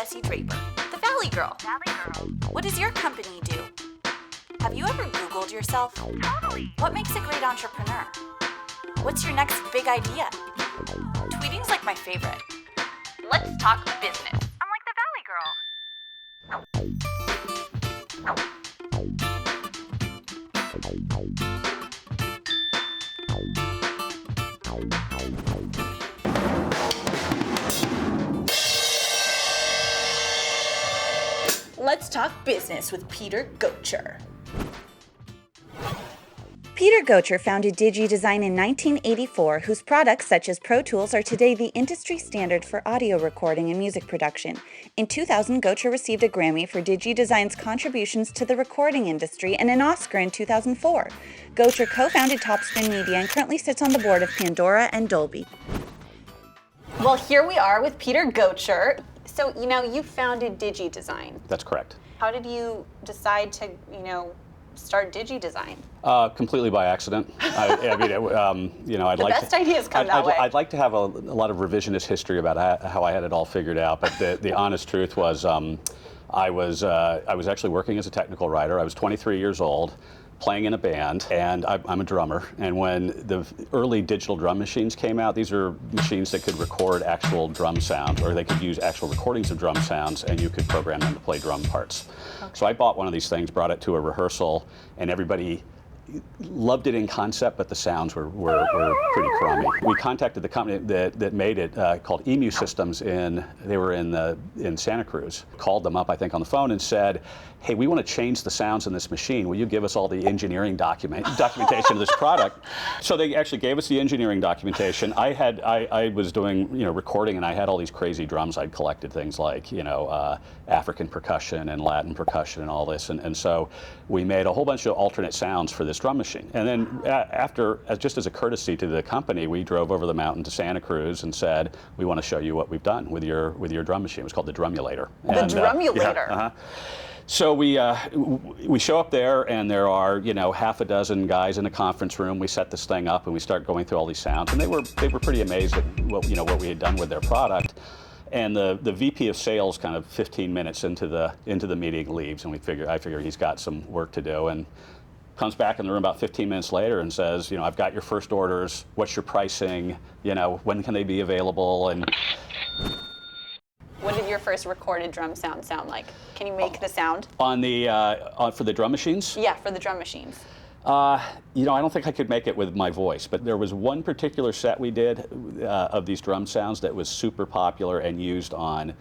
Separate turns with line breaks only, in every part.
Jessie Draper, the Valley Girl. What does your company do? Have you ever Googled yourself?
Totally.
What makes a great entrepreneur? What's your next big idea? Tweeting's like my favorite. Let's talk business.
I'm like the Valley Girl.
Let's talk business with Peter Gotcher. Peter Gotcher founded Digidesign in 1984, whose products such as Pro Tools are today the industry standard for audio recording and music production. In 2000, Gotcher received a Grammy for Digidesign's contributions to the recording industry and an Oscar in 2004. Gotcher co-founded Topspin Media and currently sits on the board of Pandora and Dolby. Well, here we are with Peter Gotcher. So, you founded Digidesign.
That's correct.
How did you decide to, start Digidesign?
Completely by accident. I'd
The
like
best ideas come that way.
I'd like to have a lot of revisionist history about how I had it all figured out, but the honest truth was I was actually working as a technical writer. I was 23 years old, playing in a band, and I'm a drummer. And when the early digital drum machines came out, these are machines that could record actual drum sound, or they could use actual recordings of drum sounds, and you could program them to play drum parts. Okay. So I bought one of these things, brought it to a rehearsal, and everybody loved it in concept, but the sounds were pretty crummy. We contacted the company that made it, called Emu Systems. They were in Santa Cruz. Called them up, I think, on the phone and said, "Hey, we want to change the sounds in this machine. Will you give us all the engineering documentation of this product?" So they actually gave us the engineering documentation. I was doing recording, and I had all these crazy drums I'd collected, things like African percussion and Latin percussion and all this, and so we made a whole bunch of alternate sounds for this drum machine. And then just as a courtesy to the company, we drove over the mountain to Santa Cruz and said, "We want to show you what we've done with your drum machine." It was called the Drumulator.
The Drumulator.
Yeah, So we show up there, and there are half a dozen guys in a conference room. We set this thing up, and we start going through all these sounds, and they were pretty amazed at what we had done with their product. And the VP of sales, kind of 15 minutes into the meeting, leaves, and I figure he's got some work to do, and comes back in the room about 15 minutes later and says, "I've got your first orders. What's your pricing? When can they be available?" And
what did your first recorded drum sound like? Can you make the sound?
For the drum machines?
Yeah, for the drum machines.
I don't think I could make it with my voice, but there was one particular set we did of these drum sounds that was super popular and used on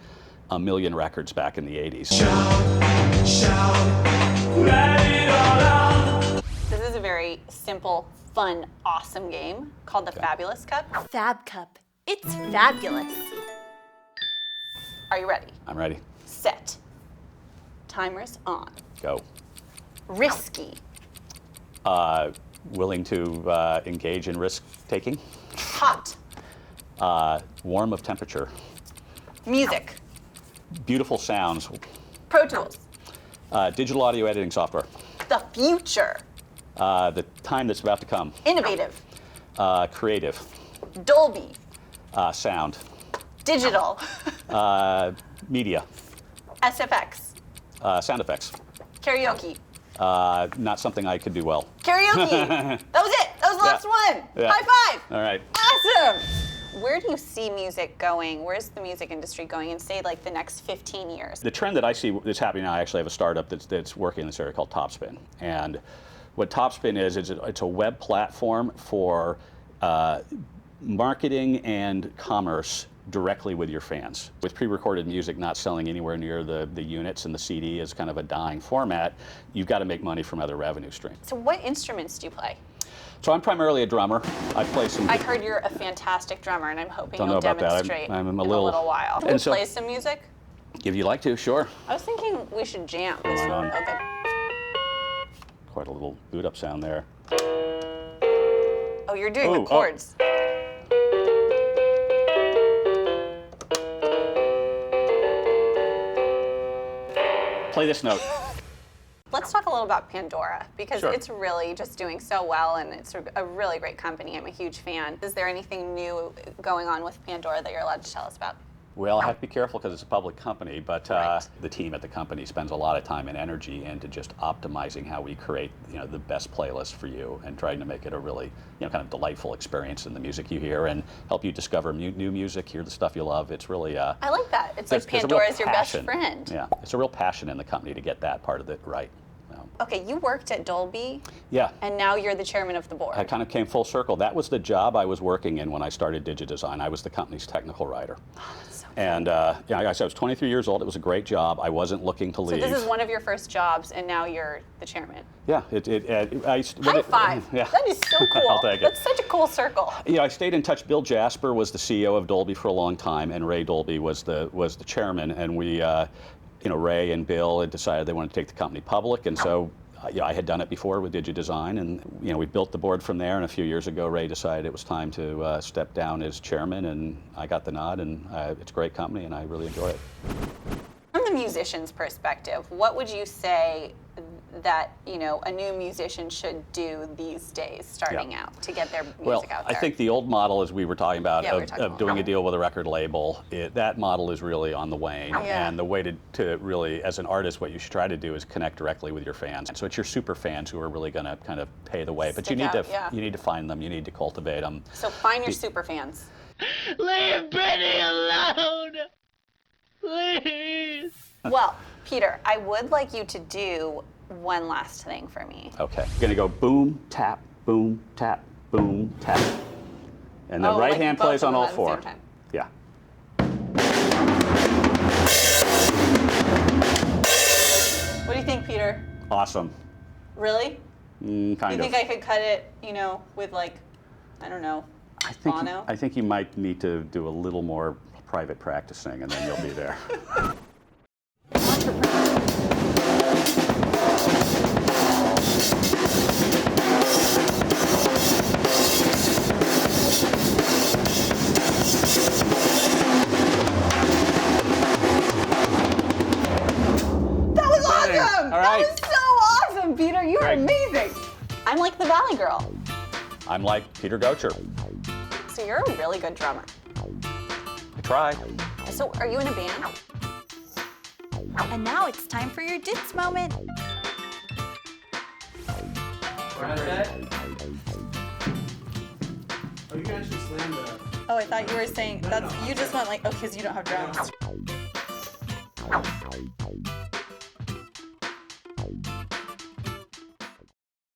a million records back in the 80s.
Shout, shout, let it all out.
This is a very simple, fun, awesome game called the Fabulous Cup. Fab Cup. It's fabulous. Are you ready?
I'm ready.
Set. Timer's on.
Go.
Risky.
Willing to engage in risk-taking.
Hot.
Warm of temperature.
Music.
Beautiful sounds.
Pro Tools.
Digital audio editing software.
The future.
The time that's about to come.
Innovative.
Creative.
Dolby.
Sound.
Digital.
Media.
SFX.
Sound effects.
Karaoke.
Not something I could do well.
Karaoke. That was it. That was the last one.
Yeah.
High five.
All right.
Awesome. Where do you see music going? Where's the music industry going in, say, like the next 15 years?
The trend that I see that's happening now, I actually have a startup that's working in this area called Topspin. And what Topspin is it's a web platform for marketing and commerce directly with your fans. With pre-recorded music not selling anywhere near the units, and the CD is kind of a dying format, you've got to make money from other revenue streams.
So what instruments do you play?
So I'm primarily a drummer. I play some...
I heard you're a fantastic drummer, and I'm hoping
Don't know
you'll
about that.
demonstrate
I'm
in a little while. Can we play some music?
If you like to, sure.
I was thinking we should jam. This one. Okay.
Quite a little boot up sound there.
Oh, you're doing the chords.
Play this note.
Let's talk a little about Pandora, because
Sure.
it's really just doing so well, and it's a really great company. I'm a huge fan. Is there anything new going on with Pandora that you're allowed to tell us about?
Well, I have to be careful because it's a public company, but
Right.
the team at the company spends a lot of time and energy into just optimizing how we create, the best playlist for you and trying to make it a really, kind of delightful experience in the music you hear and help you discover new music, hear the stuff you love. It's really
I like that. It's like
there's a real
Pandora's your best
passion.
friend.
Yeah, it's a real passion in the company to get that part of it right.
Okay, you worked at Dolby,
Yeah.
and now you're the chairman of the board.
I kind of came full circle. That was the job I was working in when I started Digidesign. I was the company's technical writer. And yeah, I was 23 years old. It was a great job. I wasn't looking to
So
leave.
this is one of your first jobs, and now you're the chairman.
Yeah,
High five.
Yeah.
That is so cool.
I'll take it.
That's such a cool circle.
I stayed in touch. Bill Jasper was the CEO of Dolby for a long time, and Ray Dolby was the chairman. And we, Ray and Bill had decided they wanted to take the company public, and so. I had done it before with Digidesign, and we built the board from there. And a few years ago, Ray decided it was time to step down as chairman, and I got the nod. And it's a great company, and I really enjoy it.
From the musician's perspective, what would you say that a new musician should do these days, starting out, to get their music out there?
I think the old model, as we were talking about,
Yeah, we were talking
of
about
doing
that.
a deal with a record label, that model is really on the wane.
Yeah.
And the way to really, as an artist, what you should try to do is connect directly with your fans. So it's your super fans who are really going to kind of pay the way. But you
Stick
need
out,
to
yeah.
you need to find them. You need to cultivate them.
So find your super fans.
Leave Brittany alone! Please!
Well, Peter, I would like you to do one last thing for me.
Okay. You're going to go boom, tap, boom, tap, boom, tap. And the
Oh,
right
like
hand
both
plays
of
on
them
all
at the
four.
same time.
Yeah.
What do you think, Peter?
Awesome.
Really?
Kind
You
of.
think I could cut it, with I don't know, mono?
I think you might need to do a little more private practicing, and then you'll be there.
That was awesome!
All right.
That was so awesome, Peter. You are
Great.
amazing. I'm like the Valley Girl.
I'm like Peter Gotcher.
So you're a really good drummer.
I try.
So are you in a band?
And now it's time for your Ditz moment.
Oh, you can actually slam the.
Oh, I thought you were saying you just went like, oh, because you don't have drums.